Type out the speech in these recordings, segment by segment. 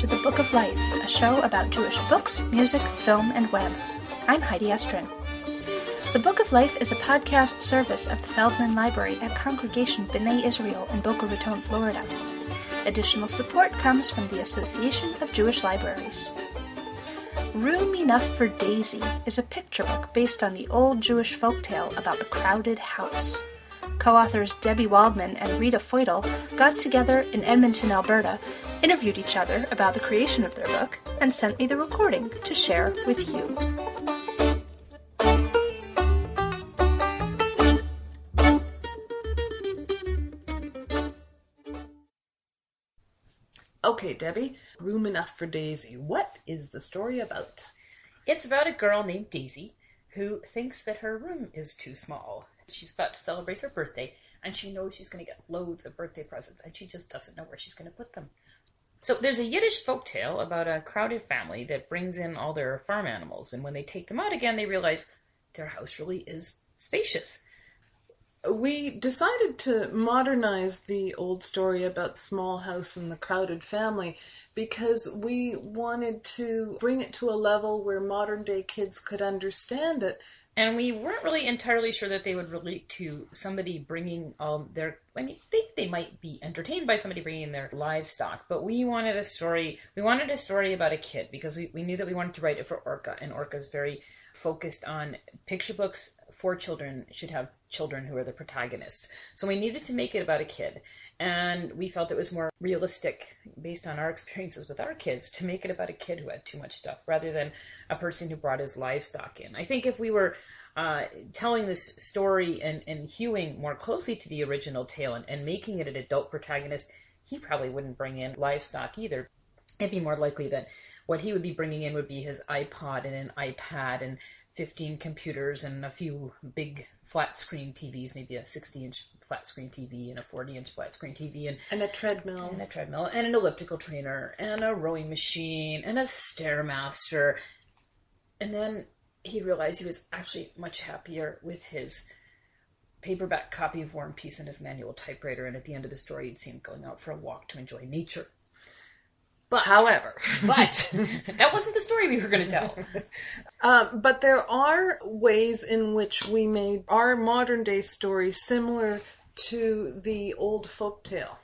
to The Book of Life, a show about Jewish books, music, film, and web. I'm Heidi Estrin. The Book of Life is a podcast service of the Feldman Library at Congregation B'nai Israel in Boca Raton, Florida. Additional support comes from the Association of Jewish Libraries. Room Enough for Daisy is a picture book based on the old Jewish folktale about the crowded house. Co-authors Debby Waldman and Rita Feutl got together in Edmonton, Alberta, interviewed each other about the creation of their book, and sent me the recording to share with you. Okay, Debbie, Room Enough for Daisy. What is the story about? It's about a girl named Daisy who thinks that her room is too small. She's about to celebrate her birthday, and she knows she's going to get loads of birthday presents, and she just doesn't know where she's going to put them. So there's a Yiddish folktale about a crowded family that brings in all their farm animals, and when they take them out again, they realize their house really is spacious. We decided to modernize the old story about the small house and the crowded family because we wanted to bring it to a level where modern-day kids could understand it. And we weren't really entirely sure that they would relate to somebody bringing they might be entertained by somebody bringing in their livestock, but we wanted a story about a kid because we knew that we wanted to write it for Orca, and Orca's very focused on picture books for children, should have children who are the protagonists. So we needed to make it about a kid, and we felt it was more realistic based on our experiences with our kids to make it about a kid who had too much stuff rather than a person who brought his livestock in. I think if we were telling this story and hewing more closely to the original tale and making it an adult protagonist, he probably wouldn't bring in livestock either. It'd be more likely that what he would be bringing in would be his iPod and an iPad and 15 computers and a few big flat screen TVs, maybe a 60-inch flat screen TV and a 40-inch flat screen TV and a treadmill. And an elliptical trainer and a rowing machine and a Stairmaster. And then he realized he was actually much happier with his paperback copy of War and Peace and his manual typewriter, and at the end of the story you'd see him going out for a walk to enjoy nature. But that wasn't the story we were going to tell. But there are ways in which we made our modern-day story similar to the old folktale.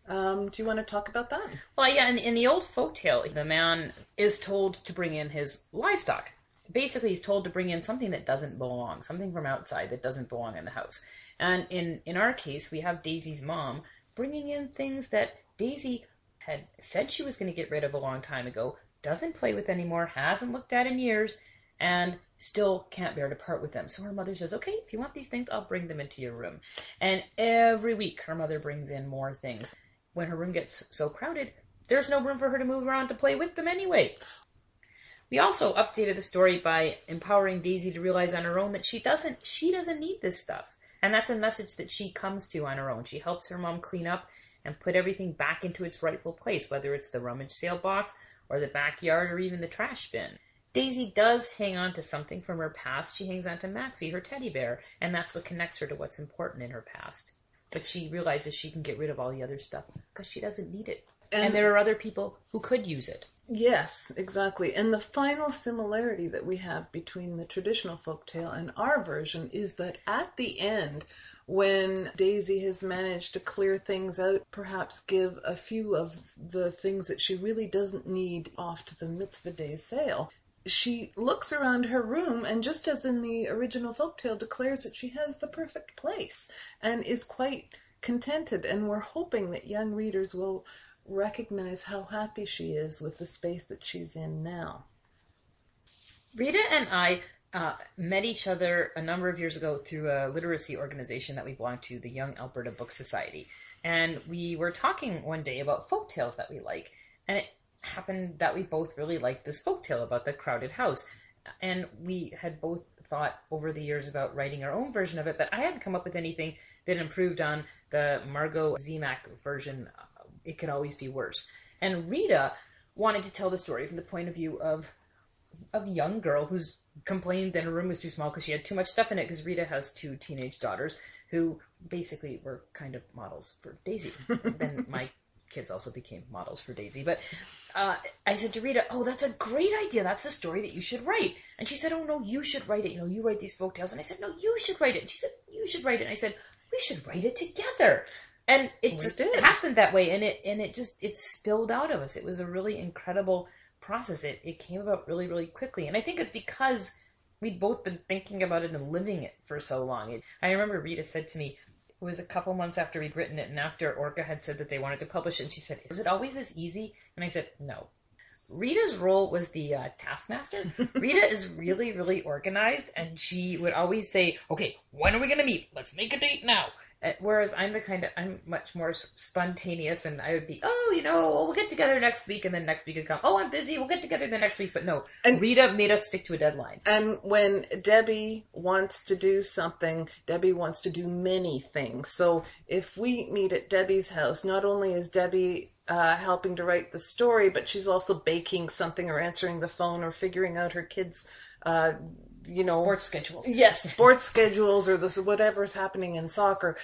Do you want to talk about that? Well, yeah, in the old folktale, the man is told to bring in his livestock. Basically, he's told to bring in something that doesn't belong, something from outside that doesn't belong in the house. And in our case, we have Daisy's mom bringing in things that Daisy had said she was going to get rid of a long time ago, doesn't play with anymore, hasn't looked at in years, and still can't bear to part with them. So her mother says, okay, if you want these things, I'll bring them into your room. And every week her mother brings in more things. When her room gets so crowded, there's no room for her to move around to play with them anyway. We also updated the story by empowering Daisy to realize on her own that she doesn't need this stuff. And that's a message that she comes to on her own. She helps her mom clean up and put everything back into its rightful place, whether it's the rummage sale box or the backyard or even the trash bin. Daisy does hang on to something from her past. She hangs on to Maxie, her teddy bear, and that's what connects her to what's important in her past. But she realizes she can get rid of all the other stuff because she doesn't need it. And there are other people who could use it. Yes, exactly. And the final similarity that we have between the traditional folktale and our version is that at the end, when Daisy has managed to clear things out, perhaps give a few of the things that she really doesn't need off to the mitzvah day sale, she looks around her room and, just as in the original folktale, declares that she has the perfect place and is quite contented. And we're hoping that young readers will recognize how happy she is with the space that she's in now. Rita and I met each other a number of years ago through a literacy organization that we belong to, the Young Alberta Book Society. And we were talking one day about folktales that we like. And it happened that we both really liked this folktale about the crowded house. And we had both thought over the years about writing our own version of it, but I hadn't come up with anything that improved on the Margot Zemak version. It could always be worse. And Rita wanted to tell the story from the point of view of a young girl who's complained that her room was too small because she had too much stuff in it, because Rita has 2 teenage daughters who basically were kind of models for Daisy. Then my kids also became models for Daisy. But I said to Rita, "Oh, that's a great idea. That's the story that you should write." And she said, "Oh no, you should write it. You write these folktales." And I said, "No, you should write it." And she said, "You should write it." And I said, "We should write it together." And it just happened that way, and it spilled out of us. It was a really incredible process. It came about really, really quickly, and I think it's because we'd both been thinking about it and living it for so long. I remember Rita said to me, it was a couple months after we'd written it, and after Orca had said that they wanted to publish it, and she said, "Was it always this easy?" And I said, "No." Rita's role was the taskmaster. Rita is really, really organized, and she would always say, "Okay, when are we going to meet? Let's make a date now." Whereas I'm much more spontaneous, and I would be, we'll get together next week, and then next week would come, "Oh, I'm busy, we'll get together the next week." But no, and Rita made us stick to a deadline. And when Debbie wants to do something, Debbie wants to do many things. So if we meet at Debbie's house, not only is Debbie helping to write the story, but she's also baking something or answering the phone or figuring out her kids' sports schedules. Yes, sports schedules or whatever's happening in soccer.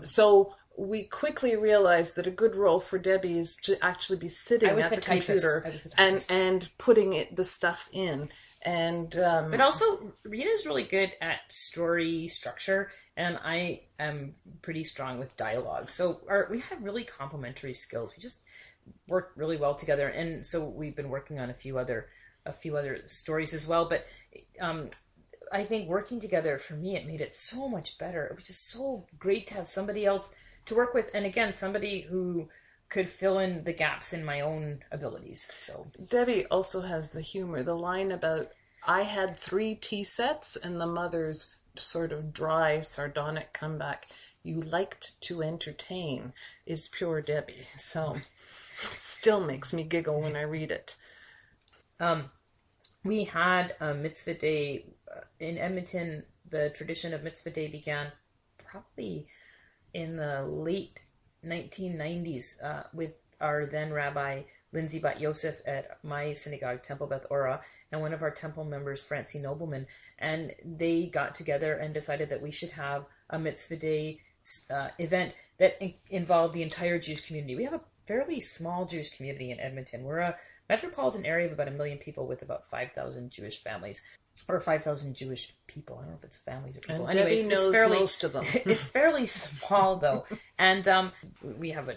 So we quickly realized that a good role for Debbie is to actually be sitting at the computer and putting the stuff in. And but also Rita's really good at story structure, and I am pretty strong with dialogue. So we have really complementary skills. We just work really well together, and so we've been working on a few other stories as well. But I think working together, for me, it made it so much better. It was just so great to have somebody else to work with, and again, somebody who could fill in the gaps in my own abilities. So Debbie also has the humor. The line about, "I had 3 tea sets," and the mother's sort of dry, sardonic comeback, "You liked to entertain," is pure Debbie. So still makes me giggle when I read it. We had a mitzvah day in Edmonton. The tradition of mitzvah day began probably in the late 1990s with our then Rabbi Lindsay Bat Yosef at my synagogue, Temple Beth Ora, and one of our temple members, Francie Nobleman, and they got together and decided that we should have a mitzvah day event that involved the entire Jewish community. We have a fairly small Jewish community in Edmonton. We're a metropolitan area of about 1 million people with about 5,000 Jewish families. Or 5,000 Jewish people. I don't know if it's families or people. And anyway, Debbie knows most of them. It's fairly small, though. And we have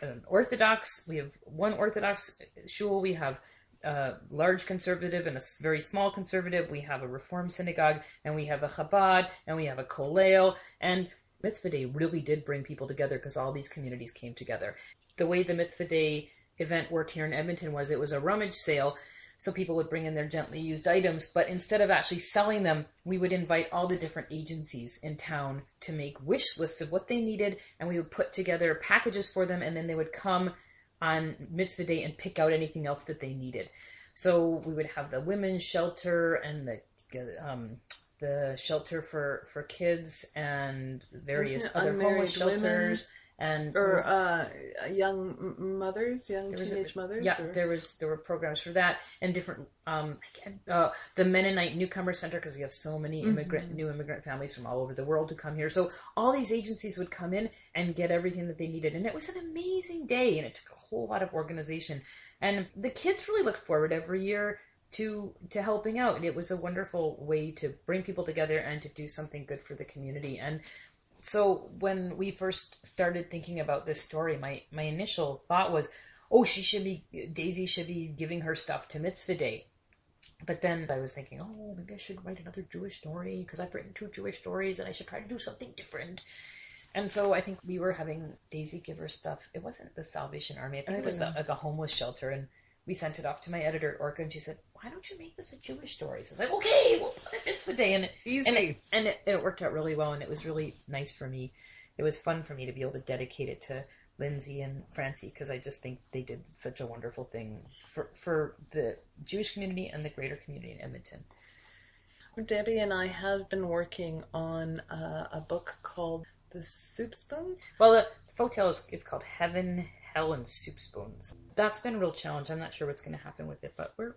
an Orthodox, we have one Orthodox shul, we have a large conservative and a very small conservative, we have a Reform synagogue, and we have a Chabad, and we have a Kollel. And Mitzvah Day really did bring people together because all these communities came together. The way the Mitzvah Day event worked here in Edmonton was it was a rummage sale. So people would bring in their gently used items, but instead of actually selling them, we would invite all the different agencies in town to make wish lists of what they needed, and we would put together packages for them, and then they would come on Mitzvah Day and pick out anything else that they needed. So we would have the women's shelter and the shelter for kids and various other homeless shelters. And young mothers, teenage mothers. Yeah, there were programs for that, and different the Mennonite Newcomer Center, because we have so many new immigrant families from all over the world who come here. So all these agencies would come in and get everything that they needed, and it was an amazing day, and it took a whole lot of organization. And the kids really look forward every year to helping out, and it was a wonderful way to bring people together and to do something good for the community. And so when we first started thinking about this story, my initial thought was, Daisy should be giving her stuff to Mitzvah Day. But then I was thinking, maybe I should write another Jewish story, because I've written 2 Jewish stories and I should try to do something different. And so I think we were having Daisy give her stuff. It wasn't the Salvation Army. I think it was like a homeless shelter. And we sent it off to my editor, Orca, and she said, "Why don't you make this a Jewish story?" So I was like, "Okay, we'll put it Mitzvah Day." And it worked out really well, and it was really nice for me. It was fun for me to be able to dedicate it to Lindsay and Francie, because I just think they did such a wonderful thing for the Jewish community and the greater community in Edmonton. Debbie and I have been working on a book called The soup spoon? Well, the Feutl it's called Heaven, Hell, and Soup Spoons. That's been a real challenge. I'm not sure what's going to happen with it, but we're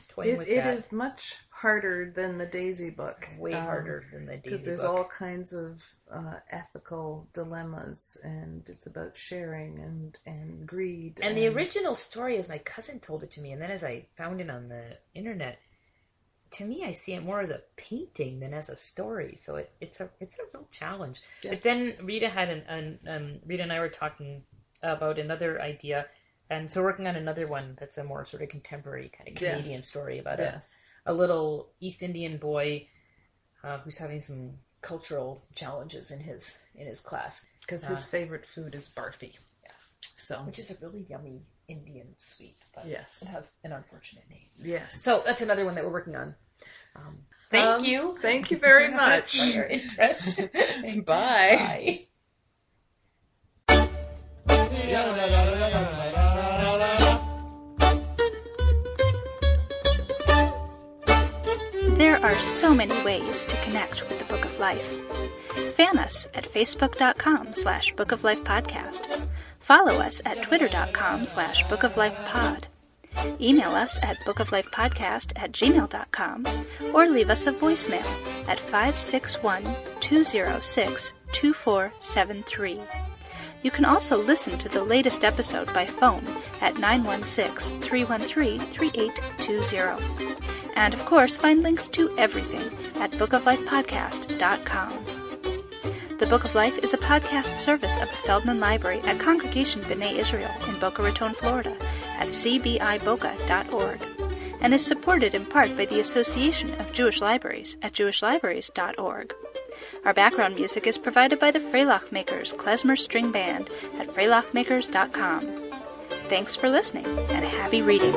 toying with that. It is much harder than the Daisy book. Way harder than the Daisy book. Because there's all kinds of ethical dilemmas, and it's about sharing and greed. And the original story, as my cousin told it to me, and then as I found it on the internet, to me, I see it more as a painting than as a story. So it's a real challenge. Yeah. But then Rita Rita and I were talking about another idea, and so working on another one that's a more sort of contemporary kind of Canadian story about a little East Indian boy who's having some cultural challenges in his class because his favorite food is barfi. Yeah, so which is a really yummy Indian sweet, but it has an unfortunate name. Yes. So that's another one that we're working on. Thank you. Thank you very much for your interest. Bye. Bye. There are so many ways to connect with the Book of Life. Fan us at facebook.com/Book of Life Podcast. Follow us at twitter.com/Book of Life Pod. Email us at bookoflifepodcast@gmail.com or leave us a voicemail at 561-206-2473. You can also listen to the latest episode by phone at 916-313-3820. And of course, find links to everything at bookoflifepodcast.com. The Book of Life is a podcast service of the Feldman Library at Congregation B'nai Israel in Boca Raton, Florida, at cbiboca.org, and is supported in part by the Association of Jewish Libraries at jewishlibraries.org. Our background music is provided by the Freilach Makers Klezmer String Band at freilachmakers.com. Thanks for listening, and happy reading.